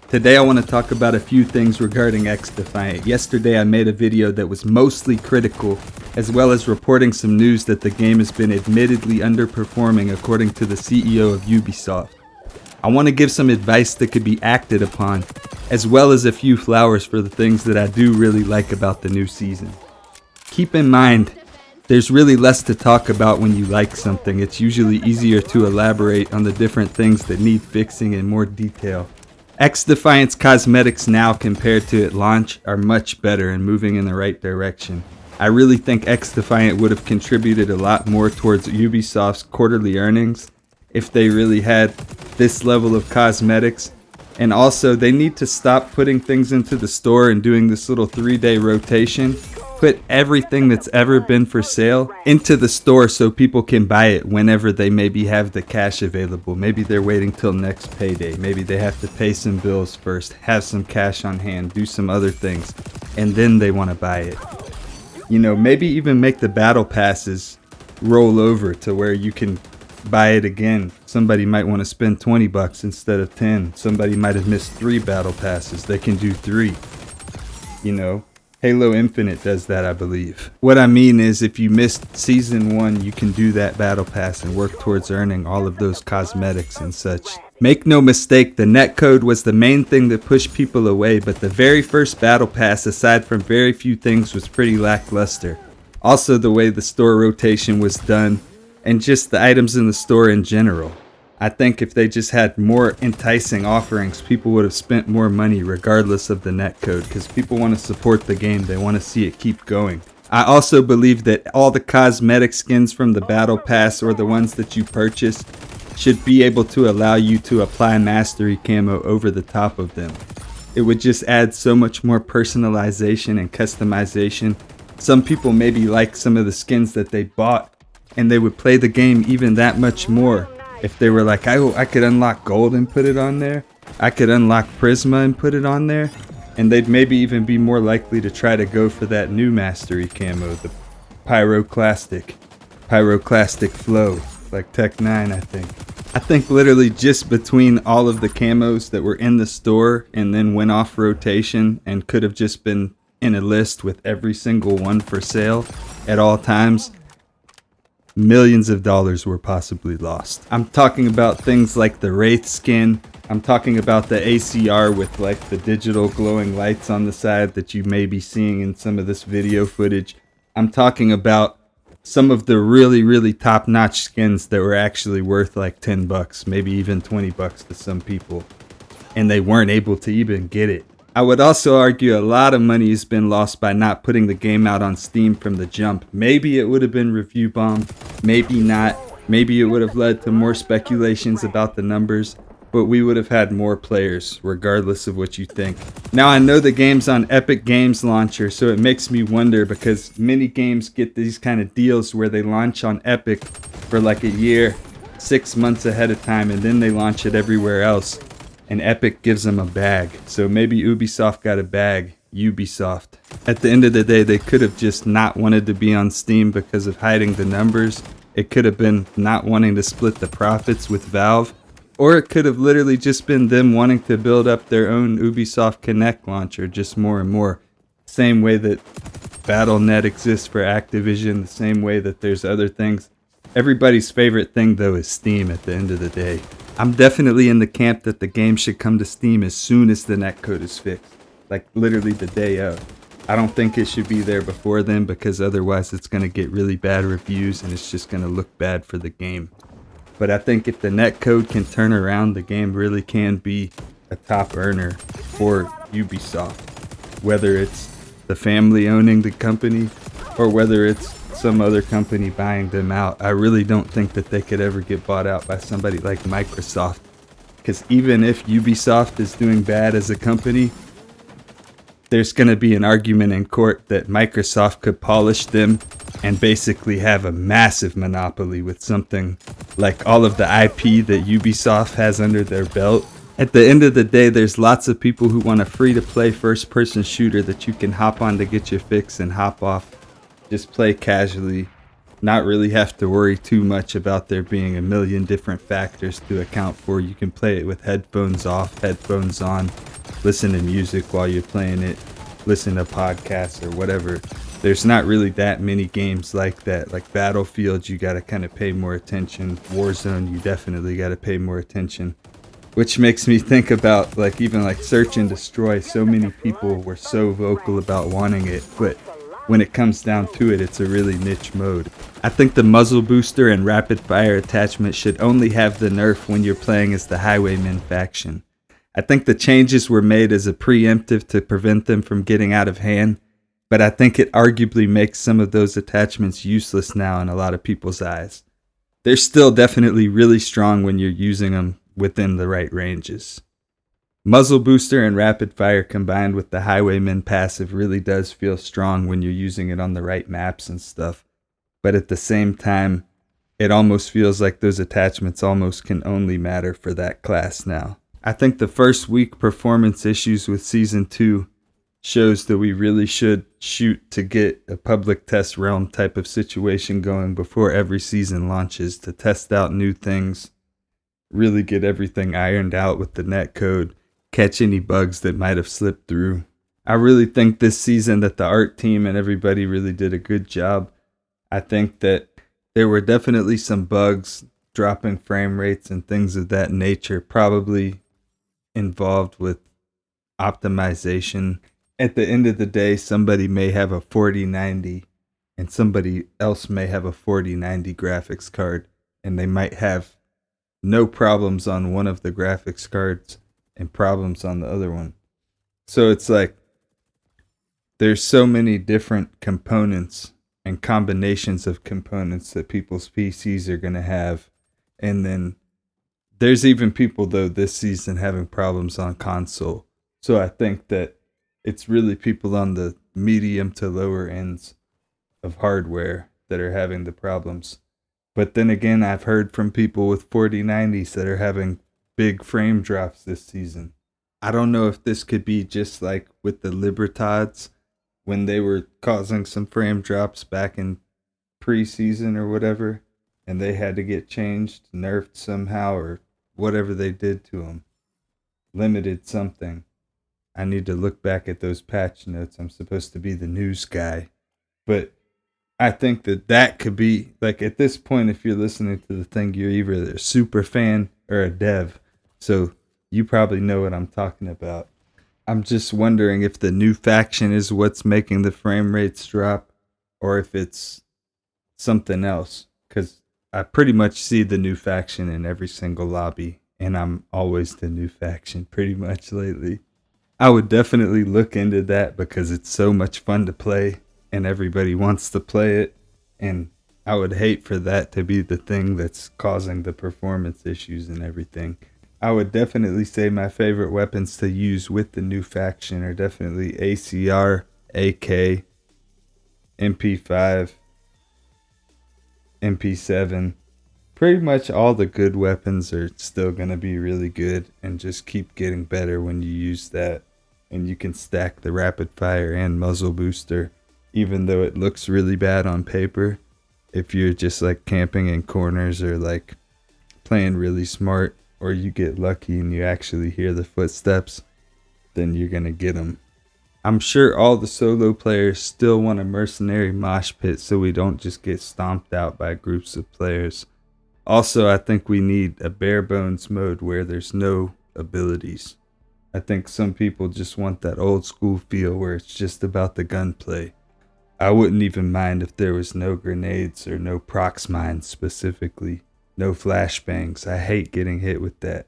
Today I want to talk about a few things regarding XDefiant. Yesterday I made a video that was mostly critical, as well as reporting some news that the game has been admittedly underperforming according to the CEO of Ubisoft. I want to give some advice that could be acted upon, as well as a few flowers for the things that I do really like about the new season. Keep in mind, there's really less to talk about when you like something. It's usually easier to elaborate on the different things that need fixing in more detail. XDefiant's cosmetics now compared to at launch are much better and moving in the right direction. I really think XDefiant would have contributed a lot more towards Ubisoft's quarterly earnings if they really had this level of cosmetics. And also, they need to stop putting things into the store and doing this little 3-day rotation. Put everything that's ever been for sale into the store so people can buy it whenever they maybe have the cash available. Maybe they're waiting till next payday. Maybe they have to pay some bills first, have some cash on hand, do some other things, and then they want to buy it. You know, maybe even make the battle passes roll over to where you can buy it again. Somebody might want to spend 20 bucks instead of 10. Somebody might have missed 3 battle passes. They can do 3. You know, Halo Infinite does that, I believe. What I mean is, if you missed Season 1, you can do that battle pass and work towards earning all of those cosmetics and such. Make no mistake, the netcode was the main thing that pushed people away, but the very first battle pass, aside from very few things, was pretty lackluster. Also, the way the store rotation was done, and just the items in the store in general. I think if they just had more enticing offerings, people would have spent more money regardless of the netcode, because people want to support the game. They want to see it keep going. I also believe that all the cosmetic skins from the battle pass, or the ones that you purchase, should be able to allow you to apply mastery camo over the top of them. It would just add so much more personalization and customization. Some people maybe like some of the skins that they bought, and they would play the game even that much more if they were like, I could unlock gold and put it on there. I could unlock Prisma and put it on there. And they'd maybe even be more likely to try to go for that new mastery camo, the pyroclastic flow, like Tech 9, I think. I think literally just between all of the camos that were in the store and then went off rotation and could have just been in a list with every single one for sale at all times, millions of dollars were possibly lost. I'm talking about things like the Wraith skin. I'm talking about the ACR with like the digital glowing lights on the side that you may be seeing in some of this video footage. I'm talking about some of the really top-notch skins that were actually worth like 10 bucks, maybe even 20 bucks to some people, and they weren't able to even get it. I would also argue a lot of money has been lost by not putting the game out on Steam from the jump. Maybe it would have been review bombed, maybe not. Maybe it would have led to more speculations about the numbers, but we would have had more players, regardless of what you think. Now, I know the game's on Epic Games Launcher, so it makes me wonder, because many games get these kind of deals where they launch on Epic for like a year, 6 months ahead of time, and then they launch it everywhere else. And Epic gives them a bag. So maybe Ubisoft got a bag. Ubisoft. At the end of the day, they could have just not wanted to be on Steam because of hiding the numbers. It could have been not wanting to split the profits with Valve. Or it could have literally just been them wanting to build up their own Ubisoft Connect launcher just more and more. Same way that Battle.net exists for Activision. The same way that there's other things. Everybody's favorite thing, though, is Steam at the end of the day. I'm definitely in the camp that the game should come to Steam as soon as the netcode is fixed. Like literally the day of. I don't think it should be there before then, because otherwise it's going to get really bad reviews and it's just going to look bad for the game. But I think if the netcode can turn around, the game really can be a top earner for Ubisoft. Whether it's the family owning the company or whether it's some other company buying them out. I really don't think that they could ever get bought out by somebody like Microsoft, because even if Ubisoft is doing bad as a company, there's going to be an argument in court that Microsoft could polish them and basically have a massive monopoly with something like all of the IP that Ubisoft has under their belt. At the end of the day, there's lots of people who want a free-to-play first-person shooter that you can hop on to get your fix and hop off. Just play casually, not really have to worry too much about there being a million different factors to account for. You can play it with headphones off, headphones on, listen to music while you're playing it, listen to podcasts or whatever. There's not really that many games like that. Like Battlefield, you got to kind of pay more attention. Warzone, you definitely got to pay more attention. Which makes me think about like even like Search and Destroy. So many people were so vocal about wanting it, but when it comes down to it, it's a really niche mode. I think the muzzle booster and rapid fire attachment should only have the nerf when you're playing as the Highwaymen faction. I think the changes were made as a preemptive to prevent them from getting out of hand, but I think it arguably makes some of those attachments useless now in a lot of people's eyes. They're still definitely really strong when you're using them within the right ranges. Muzzle booster and rapid fire combined with the Highwayman passive really does feel strong when you're using it on the right maps and stuff, but at the same time, it almost feels like those attachments almost can only matter for that class now. I think the first week performance issues with Season 2 shows that we really should shoot to get a public test realm type of situation going before every season launches to test out new things, really get everything ironed out with the netcode, catch any bugs that might have slipped through. I really think this season that the art team and everybody really did a good job. I think that there were definitely some bugs, dropping frame rates and things of that nature, probably involved with optimization. At the end of the day, somebody may have a 4090 and somebody else may have a 4090 graphics card, and they might have no problems on one of the graphics cards and problems on the other one. So it's like there's so many different components and combinations of components that people's PCs are going to have. And then there's even people, though, this season having problems on console. So I think that it's really people on the medium to lower ends of hardware that are having the problems. But then again, I've heard from people with 4090s that are having big frame drops this season. I don't know if this could be just like with the Libertads when they were causing some frame drops back in preseason or whatever, and they had to get changed, nerfed somehow, or whatever they did to them. Limited something. I need to look back at those patch notes. I'm supposed to be the news guy. But I think that could be, like, at this point, if you're listening to the thing, you're either a super fan or a dev. So you probably know what I'm talking about. I'm just wondering if the new faction is what's making the frame rates drop or if it's something else. Because I pretty much see the new faction in every single lobby, and I'm always the new faction pretty much lately. I would definitely look into that because it's so much fun to play and everybody wants to play it, and I would hate for that to be the thing that's causing the performance issues and everything. I would definitely say my favorite weapons to use with the new faction are definitely ACR, AK, MP5, MP7. Pretty much all the good weapons are still going to be really good and just keep getting better when you use that. And you can stack the rapid fire and muzzle booster, even though it looks really bad on paper. If you're just like camping in corners or like playing really smart, or you get lucky and you actually hear the footsteps, then you're going to get them. I'm sure all the solo players still want a mercenary mosh pit so we don't just get stomped out by groups of players. Also, I think we need a bare bones mode where there's no abilities. I think some people just want that old school feel where it's just about the gunplay. I wouldn't even mind if there was no grenades or no prox mines specifically. No flashbangs. I hate getting hit with that.